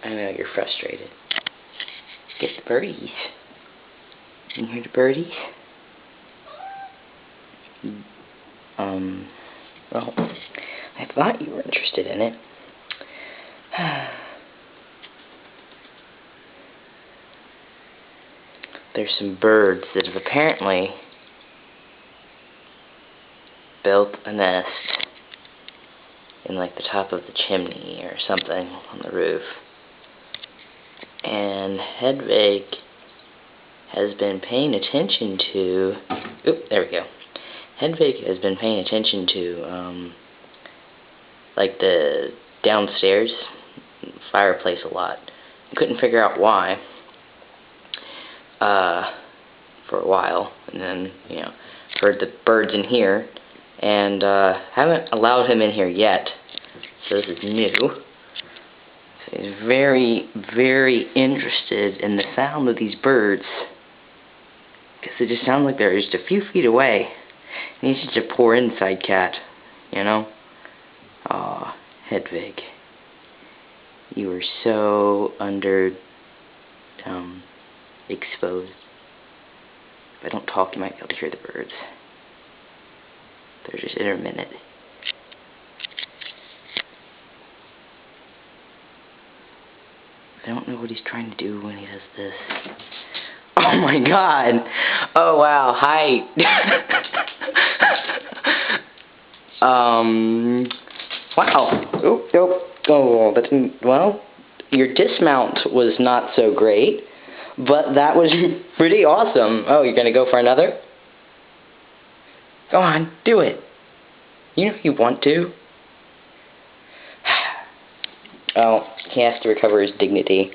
I know you're frustrated. Get the birdies. You hear the birdies? Well, I thought you were interested in it. There's some birds that have apparently built a nest in like the top of the chimney or something on the roof. And Hedwig has been paying attention to... Oop, there we go. Hedwig has been paying attention to, like the downstairs fireplace a lot. Couldn't figure out why, for a while, and then, you know, heard the birds in here, and haven't allowed him in here yet, so this is new. So he's very, very interested in the sound of these birds, because they just sound like they're just a few feet away. And he's just a poor inside cat, you know? Aw, Hedwig. You were so exposed. If I don't talk, you might be able to hear the birds. They're just intermittent. I don't know what he's trying to do when he does this. Oh my god! Oh wow, hi! Wow. Oh, nope. Oh, that didn't, well, your dismount was not so great, but that was pretty awesome. Oh, you're gonna go for another? Go on, do it. You know you want to. Oh, he has to recover his dignity.